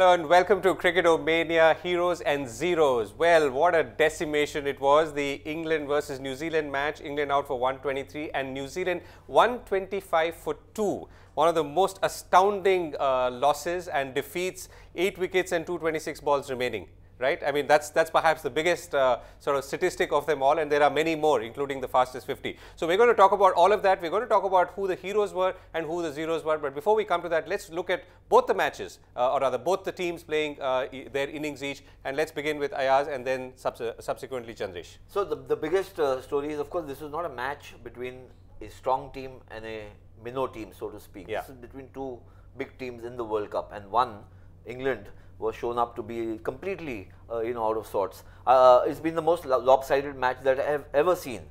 Hello and welcome to CricketOMania Heroes and Zeros. Well, what a decimation it was. The England versus New Zealand match. England out for 123 and New Zealand 125 for 2. One of the most astounding losses and defeats. 8 wickets and 226 balls remaining. Right? I mean, that's perhaps the biggest sort of statistic of them all, and there are many more, including the fastest 50. So we're going to talk about all of that. We're going to talk about who the heroes were and who the zeros were. But before we come to that, let's look at both the matches, or rather both the teams playing their innings each. And let's begin with Ayaz and then subsequently Chandresh. So the biggest story is, of course, this was not a match between a strong team and a minnow team, so to speak. Yeah. This is between two big teams in the World Cup, and one, England, was shown up to be completely, out of sorts. It's been the most lopsided match that I have ever seen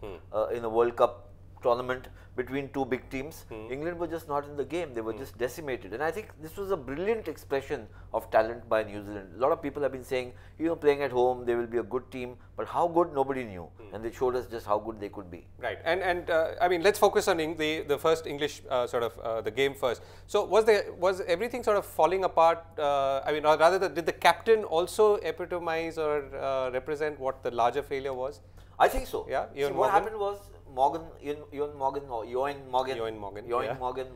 in a World Cup tournament between two big teams. England were just not in the game. They were just decimated. And I think this was a brilliant expression of talent by New Zealand. A lot of people have been saying, playing at home, they will be a good team. But how good, nobody knew. And they showed us just how good they could be. Right. And I mean, let's focus on the first English the game first. So was everything sort of falling apart? I mean, or rather, did the captain also epitomize or represent what the larger failure was? I think so. Yeah. See, what happened was Ewan Morgan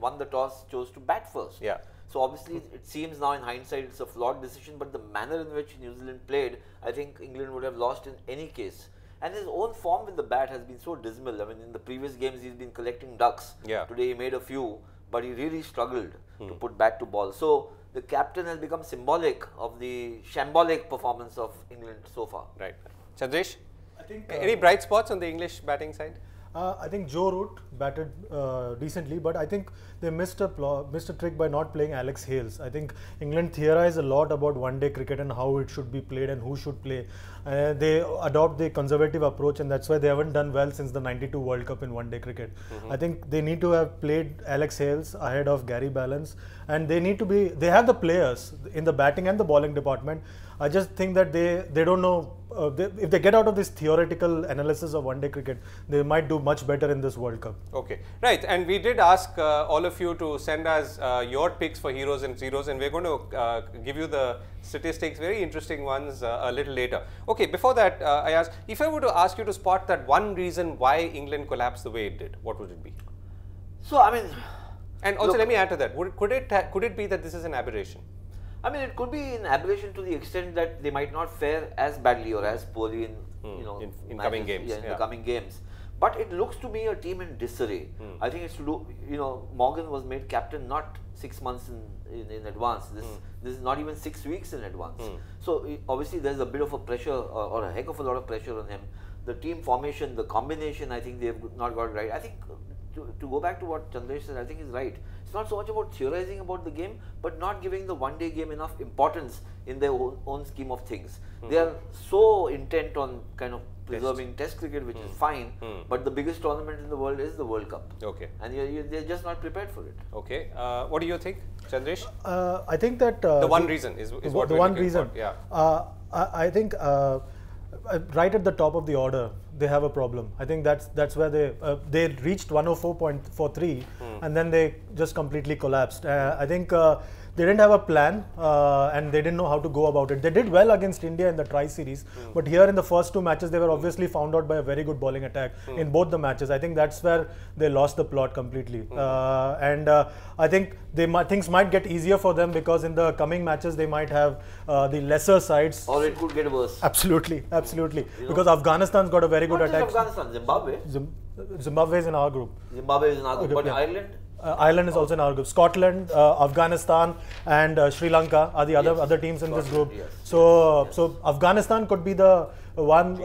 won the toss, chose to bat first. Yeah. So obviously, it seems now in hindsight it's a flawed decision, but the manner in which New Zealand played, I think England would have lost in any case. And his own form with the bat has been so dismal. I mean, in the previous games he's been collecting ducks. Yeah. Today he made a few, but he really struggled to put bat to ball. So the captain has become symbolic of the shambolic performance of England so far. Right. Chandresh? I think any bright spots on the English batting side? I think Joe Root batted decently, but I think they missed a trick by not playing Alex Hales. I think England theorized a lot about one-day cricket and how it should be played and who should play. They adopt the conservative approach, and that's why they haven't done well since the '92 World Cup in one-day cricket. I think they need to have played Alex Hales ahead of Gary Ballance, and they need to be. They have the players in the batting and the bowling department. I just think that they don't know. If they get out of this theoretical analysis of one-day cricket, they might do much better in this World Cup. Okay, right. And we did ask all of you to send us your picks for heroes and zeros, and we're going to give you the statistics, very interesting ones, a little later. Okay, before that, Ayaz, if I were to ask you to spot that one reason why England collapsed the way it did, what would it be? So, I mean... And also, let me add to that, could it be that this is an aberration? I mean, it could be an aberration to the extent that they might not fare as badly or as poorly in in coming games. Yeah, in the coming games. But it looks to me a team in disarray. I think it's to do. Morgan was made captain not 6 months in advance. This is not even 6 weeks in advance. So obviously there's a bit of a pressure or a heck of a lot of pressure on him. The team formation, the combination, I think they've not got it right. I think to go back to what Chandresh said, I think he's right. It's not so much about theorizing about the game, but not giving the one-day game enough importance in their own scheme of things. They are so intent on kind of preserving test cricket, which is fine, but the biggest tournament in the world is the World Cup. Okay. And they're just not prepared for it. Okay. What do you think, Chandresh? I think that... the one reason is what the we're one looking reason. for. Yeah. I think right at the top of the order, they have a problem. I think that's where they reached 104.43 and then they just completely collapsed. I think they didn't have a plan and they didn't know how to go about it. They did well against India in the Tri-Series, but here in the first two matches, they were obviously found out by a very good bowling attack in both the matches. I think that's where they lost the plot completely. I think things might get easier for them because in the coming matches, they might have the lesser sides. Or it could get worse. Absolutely, absolutely. Because Afghanistan's got a very good attack. Afghanistan, Zimbabwe. Zimbabwe is in our group. Zimbabwe is in our group, but Ireland? Ireland is also in our group. Scotland, Afghanistan, and Sri Lanka are the other teams in this group. Yes. So Afghanistan could be the one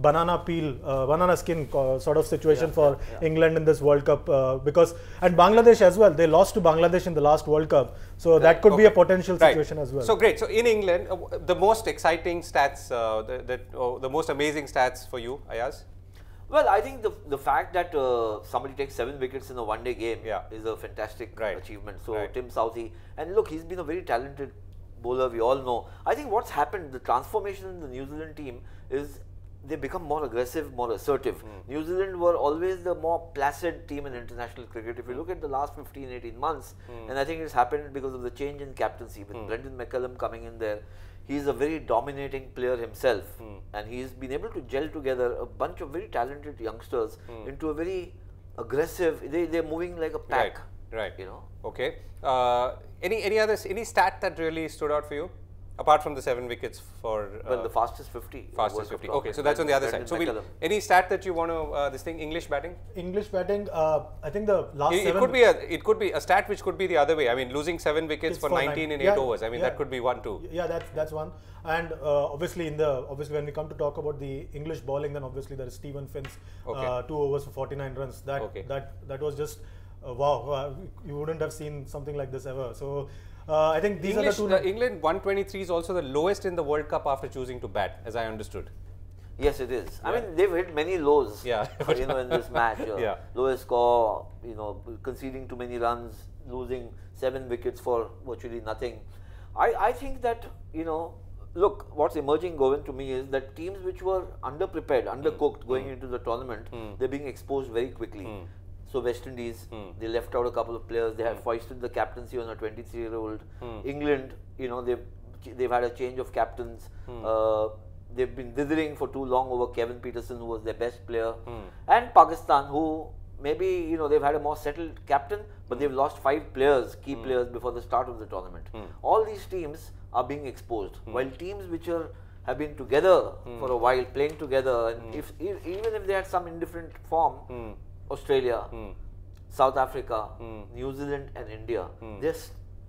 banana skin sort of situation for England in this World Cup and Bangladesh as well. They lost to Bangladesh in the last World Cup, so that could be a potential situation as well. So great. So in England, the most exciting stats, the most amazing stats for you, Ayaz? Well, I think the fact that somebody takes 7 wickets in a one-day game is a fantastic achievement. So Tim Southee, and look, he's been a very talented bowler, we all know. I think what's happened, the transformation in the New Zealand team is they become more aggressive, more assertive. New Zealand were always the more placid team in international cricket. If you look at the last 15-18 months, and I think it's happened because of the change in captaincy, with Brendan McCullum coming in there. He's a very dominating player himself, and he's been able to gel together a bunch of very talented youngsters into a very aggressive. They're moving like a pack. Right. You know. Okay. Any stat that really stood out for you? Apart from the 7 wickets for well, the fastest 50. Fastest 50. Okay, so that's on the other side. So any stat that you want to this thing English batting? English batting. I think the last it could be a stat which could be the other way. I mean, losing 7 wickets for 19 in 8 overs. I mean, that could be one too. Yeah, that's one. And obviously when we come to talk about the English bowling, then obviously there is Stephen Finn's 2 overs for 49 runs. That was just wow. You wouldn't have seen something like this ever. So. I think these are the two. England 123 is also the lowest in the World Cup after choosing to bat, as I understood. Yes, it is. I mean, they've hit many lows. Yeah. You know, in this match. Lowest score. You know, conceding too many runs, losing 7 wickets for virtually nothing. I think that, you know, look, what's emerging, Govind, to me is that teams which were underprepared, undercooked going into the tournament, they're being exposed very quickly. So West Indies, they left out a couple of players. They had foisted the captaincy on a 23-year-old. England, you know, they've had a change of captains. They've been dithering for too long over Kevin Peterson, who was their best player, and Pakistan, who maybe, you know, they've had a more settled captain, but they've lost 5 players, key players, before the start of the tournament. All these teams are being exposed, while teams which have been together for a while, playing together, and even if they had some indifferent form. Australia, South Africa, New Zealand and India, they're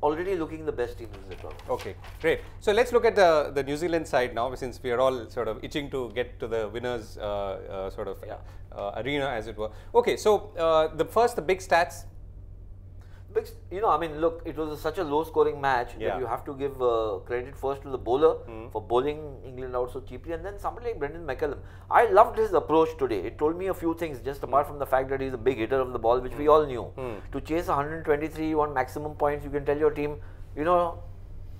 already looking the best teams in the tournament. Okay, great. So let's look at the New Zealand side now, since we are all sort of itching to get to the winners arena, as it were. Okay, so the big stats. You know, I mean, look, it was such a low-scoring match that you have to give credit first to the bowler for bowling England out so cheaply, and then somebody like Brendan McCullum. I loved his approach today. It told me a few things, just apart from the fact that he's a big hitter of the ball, which we all knew. To chase 123, you want maximum points. You can tell your team, you know,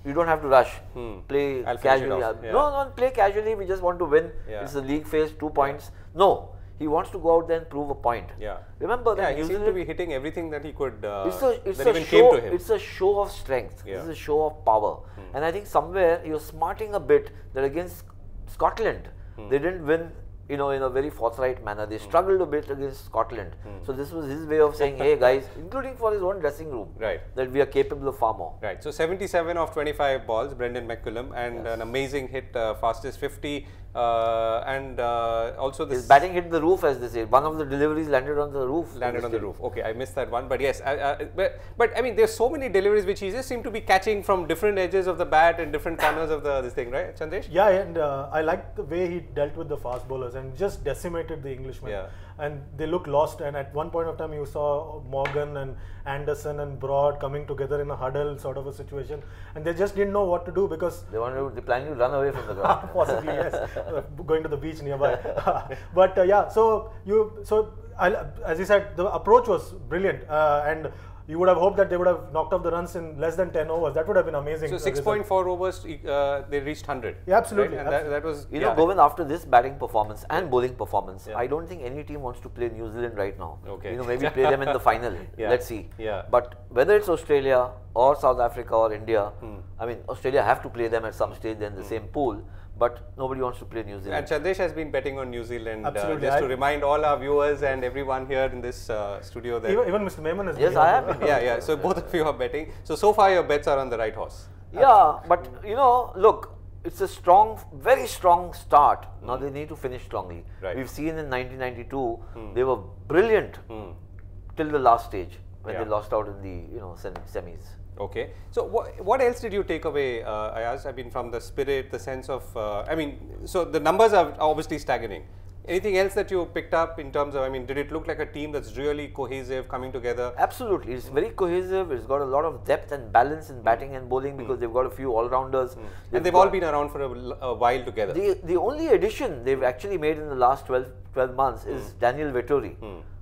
you don't have to rush. Play casually. No, play casually. We just want to win. It's a league phase, 2 points. No. He wants to go out there and prove a point. Remember that he seemed to be hitting everything that he could. It's a show of strength. This is a show of power. And I think somewhere he was smarting a bit that against Scotland, they didn't win, you know, in a very forthright manner. They struggled a bit against Scotland. So this was his way of saying, hey guys, including for his own dressing room, that we are capable of far more. So 77 of 25 balls, Brendan McCullum, and an amazing hit, fastest 50. And also his batting hit the roof, as they say. One of the deliveries landed on the roof. Okay, I missed that one, but yes, but I mean, there's so many deliveries which he just seemed to be catching from different edges of the bat and different corners of this thing, right, Chandresh? Yeah, and I liked the way he dealt with the fast bowlers and just decimated the Englishmen. And they looked lost. And at one point of time, you saw Morgan and Anderson and Broad coming together in a huddle sort of a situation, and they just didn't know what to do because they planning to run away from the ground. Possibly, yes, going to the beach nearby. But as you said, the approach was brilliant, and you would have hoped that they would have knocked off the runs in less than 10 overs. That would have been amazing. So 6.4 overs, they reached 100. Yeah, absolutely. Right? And that was, you know, Govind, after this batting performance and bowling performance, I don't think any team wants to play New Zealand right now. You know, maybe play them in the final. Let's see. But whether it's Australia or South Africa or India, I mean, Australia have to play them at some stage. They're in the same pool. But nobody wants to play New Zealand. And Chandresh has been betting on New Zealand. Just to remind all our viewers and everyone here in this studio that even Mr. Memon is. Yes, I have. So both of you are betting. So far your bets are on the right horse. Yeah, but you know, look, it's a strong, very strong start. Now they need to finish strongly. We've seen in 1992 they were brilliant till the last stage when they lost out in the semis. Okay. So what else did you take away, Ayaz? I mean, from the spirit, the sense of, so the numbers are obviously staggering. Anything else that you picked up in terms of, I mean, did it look like a team that's really cohesive, coming together? Absolutely. It's very cohesive. It's got a lot of depth and balance in batting and bowling because they've got a few all-rounders. And they've all been around for a while together. The only addition they've actually made in the last 12 months is Daniel Vettori,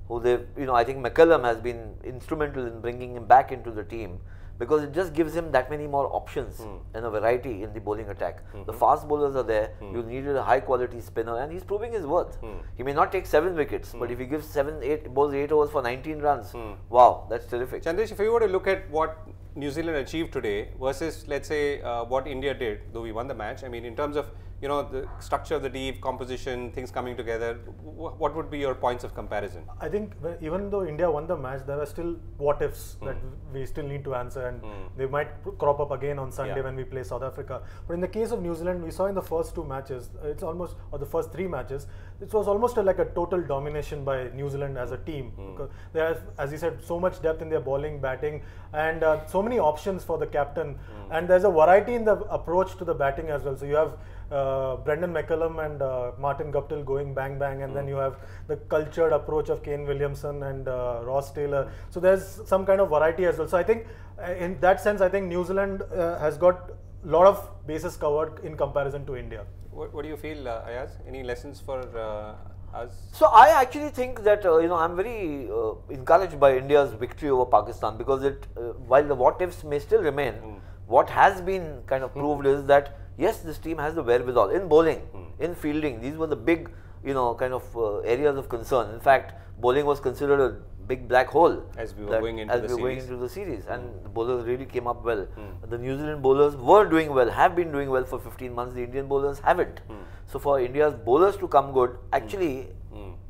who they've, I think McCullum has been instrumental in bringing him back into the team. because it just gives him that many more options and a variety in the bowling attack. The fast bowlers are there. You needed a high quality spinner, and he's proving his worth. He may not take 7 wickets, but if he gives 8 overs for 19 runs, wow, that's terrific. Chandresh, if you were to look at what New Zealand achieved today versus, let's say, what India did, though we won the match, I mean, in terms of, you know, the structure of the deep, composition, things coming together, what would be your points of comparison? I think even though India won the match, there are still what ifs that we still need to answer, and they might crop up again on Sunday when we play South Africa. But in the case of New Zealand, we saw in the first 2 matches, it's almost, or the first 3 matches, it was almost like a total domination by New Zealand as a team. Because they have, as you said, so much depth in their bowling, batting, and so many options for the captain. And there's a variety in the approach to the batting as well. So you have Brendan McCullum and Martin Guptill going bang bang, and then you have the cultured approach of Kane Williamson and Ross Taylor. So there's some kind of variety as well. So I think in that sense, I think New Zealand has got a lot of bases covered in comparison to India. What do you feel, Ayaz? Any lessons for us? So I actually think that you know, I'm very encouraged by India's victory over Pakistan, because it while the what ifs may still remain, what has been kind of proved is that yes, this team has the wherewithal in bowling, in fielding. These were the big, you know, kind of areas of concern. In fact, bowling was considered a big black hole as we were going into the series, and the bowlers really came up well. The New Zealand bowlers were doing well, have been doing well for 15 months. The Indian bowlers haven't. So for India's bowlers to come good actually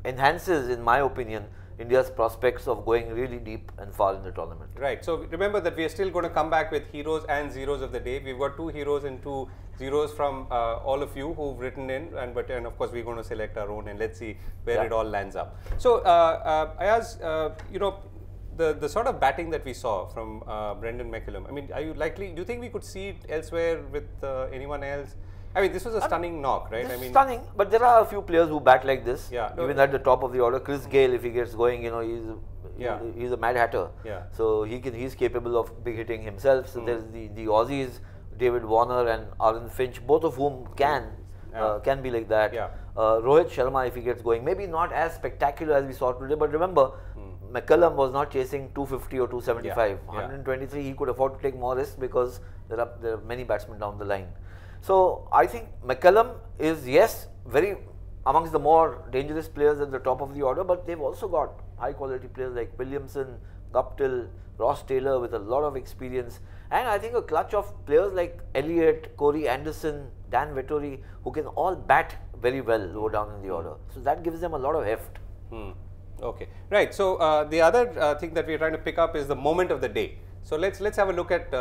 enhances, in my opinion, India's prospects of going really deep and far in the tournament. Right. So remember that we are still going to come back with heroes and zeros of the day. We've got 2 heroes and 2 zeros from all of you who've written in, and of course we're going to select our own, and let's see where it all lands up. So Ayaz, you know, the sort of batting that we saw from Brendan McCullum, I mean, are you likely? Do you think we could see it elsewhere with anyone else? I mean, this was a stunning knock, right? I mean, stunning, but there are a few players who bat like this. Yeah, even at the top of the order. Chris Gayle, if he gets going, you know, he's a mad hatter. Yeah. So he's capable of big hitting himself. So there's the Aussies, David Warner and Aaron Finch, both of whom can be like that. Yeah. Rohit Sharma, if he gets going, maybe not as spectacular as we saw today, but remember, McCullum was not chasing 250 or 275. 123, he could afford to take more risks because there are many batsmen down the line. So I think McCullum is, yes, very amongst the more dangerous players at the top of the order, but they've also got high quality players like Williamson, Guptill, Ross Taylor with a lot of experience, and I think a clutch of players like Elliott, Corey Anderson, Dan Vettori, who can all bat very well lower down in the order. So that gives them a lot of heft. Okay, right. So the other thing that we are trying to pick up is the moment of the day. So let's have a look at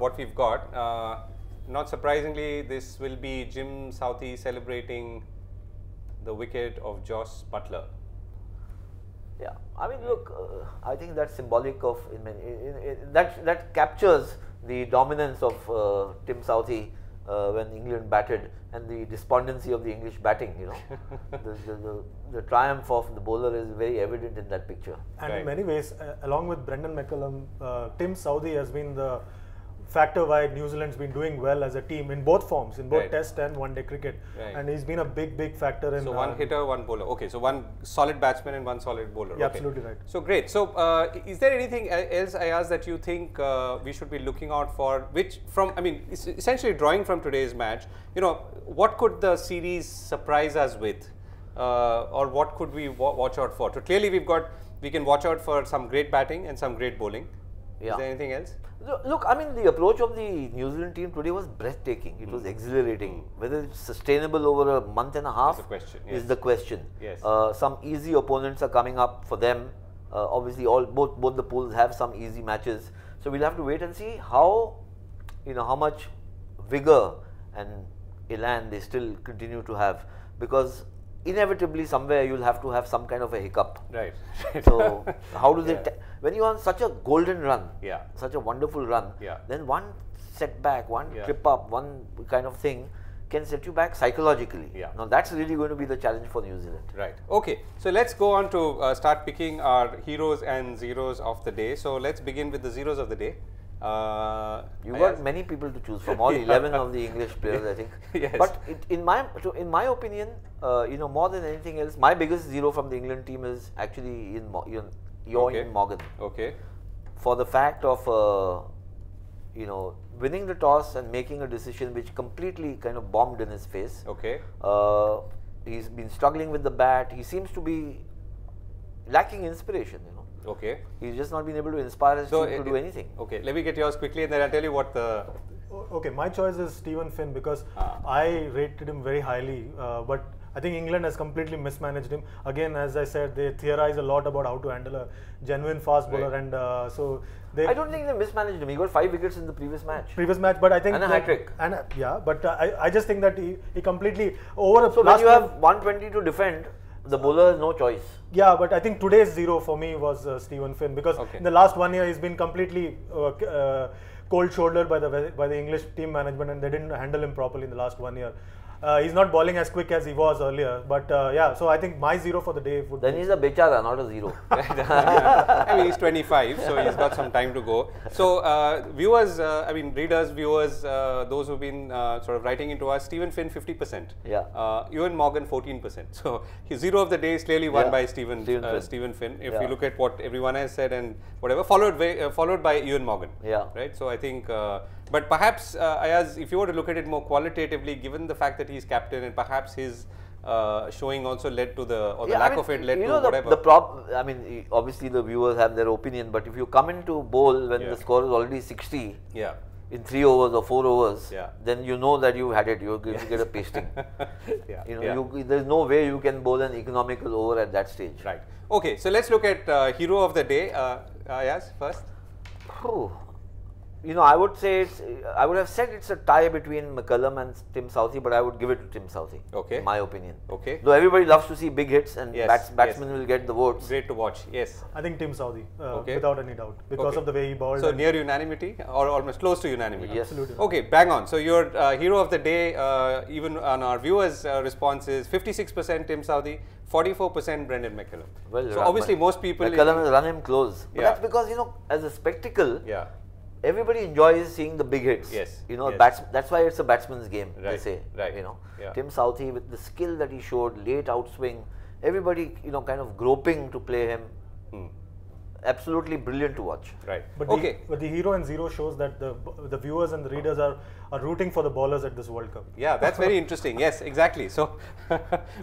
what we've got. Not surprisingly, this will be Jim Southee celebrating the wicket of Joss Butler. Yeah, I mean, look, I think that's symbolic of that captures the dominance of Tim Southee when England batted, and the despondency of the English batting. You know, the triumph of the bowler is very evident in that picture. And in many ways, along with Brendan McCullum, Tim Southee has been the factor why New Zealand's been doing well as a team in both forms, in both Test and one-day cricket, and he's been a big factor in. So one hitter, one bowler. Okay, so one solid batsman and one solid bowler. Yeah, absolutely right. So great. So is there anything else, Ayaz, that you think we should be looking out for? Which I mean, essentially drawing from today's match, you know, what could the series surprise us with, or what could we watch out for? So clearly we can watch out for some great batting and some great bowling. Yeah. Is there anything else? Look, I mean, the approach of the New Zealand team today was breathtaking. It was exhilarating. Whether it's sustainable over a month and a half is the question. Yes. Some easy opponents are coming up for them. Obviously, both the pools have some easy matches. So we'll have to wait and see how much vigor and elan they still continue to have, because inevitably somewhere you'll have to have some kind of a hiccup. Right. So how do they, when you're on such a golden run, such a wonderful run, then one setback, one trip up, one kind of thing can set you back psychologically. Now that's really going to be the challenge for New Zealand. Right. Okay. So let's go on to start picking our heroes and zeros of the day. So let's begin with the zeros of the day. You've got many people to choose from, all 11 of the English players, I think. Yes. But in my opinion, more than anything else, my biggest zero from the England team is actually in Morgan. Okay. For the fact of you know, winning the toss and making a decision which completely kind of bombed in his face. Okay. He's been struggling with the bat. He seems to be lacking inspiration, you know. Okay. He's just not been able to inspire his team to do anything. Okay, let me get yours quickly and then I'll tell you what the... Okay, my choice is Stephen Finn because I rated him very highly, but I think England has completely mismanaged him. Again, as I said, they theorize a lot about how to handle a genuine fast bowler, and so they... I don't think they mismanaged him. He got 5 wickets in the previous match. But I think... And a hat-trick. Yeah, but I just think that he completely... over. So when you have 120 to defend, the bowler has no choice. Yeah, but I think today's zero for me was Stephen Finn because in the last 1 year he's been completely cold-shouldered by the English team management, and they didn't handle him properly in the last 1 year. He's not bowling as quick as he was earlier, but yeah, so I think my zero for the day would Then he's a bechara, not a zero. I mean, he's 25, so he's got some time to go. So viewers, I mean readers, viewers, those who've been sort of writing into us, Stephen Finn 50%, Ewan Morgan 14%. So his zero of the day is clearly won by Stephen Finn. If you look at what everyone has said and whatever, followed by Ewan Morgan. Right. So I think, but perhaps Ayaz, if you were to look at it more qualitatively, given the fact that he's captain and perhaps his showing also led to the, or the lack of it led to whatever. The problem, I mean, obviously the viewers have their opinion, but if you come into bowl when the score is already 60, in 3 overs or 4 overs, then you know that you had it. You're going to get a pasting. There's no way you can bowl an economical over at that stage. Right. Okay, so let's look at hero of the day. Ayaz, first. You know, I would say I would have said it's a tie between McCullum and Tim Southee, but I would give it to Tim Southee. Okay. In my opinion. Okay. Though everybody loves to see big hits and batsmen will get the votes. Great to watch. Yes. I think Tim Southee, without any doubt, because of the way he bowled. So near unanimity or almost close to unanimity. Yes. Absolutely. Okay, bang on. So your hero of the day, even on our viewers' responses, 56% Tim Southee, 44% Brendan McCullum. Well, so obviously most people... McCullum has run him close. But that's because, you know, as a spectacle, everybody enjoys seeing the big hits. You know, that's why it's a batsman's game, they say. You know, Tim Southee with the skill that he showed, late outswing, everybody, you know, kind of groping to play him. Absolutely brilliant to watch. Right. But the hero and zero shows that the viewers and the readers are rooting for the bowlers at this World Cup. Yeah, that's very interesting. Yes, exactly. So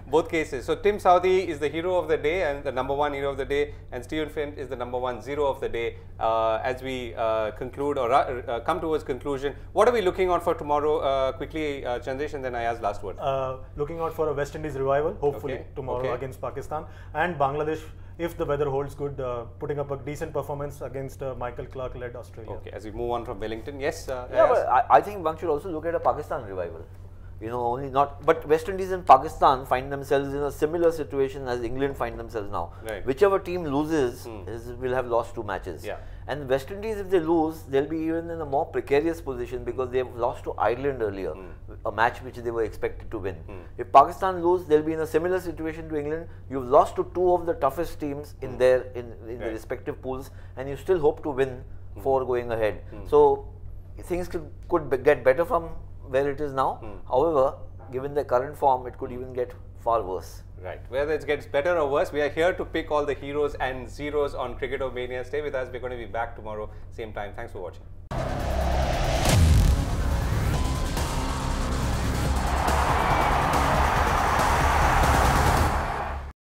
both cases. So Tim Southee is the hero of the day and the #1 hero of the day, and Stephen Finn is the #1 zero of the day. As we conclude or come towards conclusion, what are we looking on for tomorrow? Quickly, Chandresh, and then Ayaz, last word. Looking out for a West Indies revival, hopefully tomorrow against Pakistan, and Bangladesh, if the weather holds good, putting up a decent performance against Michael Clarke-led Australia. Okay, as we move on from Wellington, yes. But I think one should also look at a Pakistan revival. You know, but West Indies and Pakistan find themselves in a similar situation as England find themselves now. Whichever team loses will have lost 2 matches. And West Indies, if they lose, they'll be even in a more precarious position because they've lost to Ireland earlier, a match which they were expected to win. If Pakistan lose, they'll be in a similar situation to England. You've lost to 2 of the toughest teams in the respective pools, and you still hope to win 4 going ahead. So things could get better from where it is now. However, given the current form, it could even get far worse. Right. Whether it gets better or worse, we are here to pick all the heroes and zeros on CricketOMania. Stay with us. We're going to be back tomorrow, same time. Thanks for watching.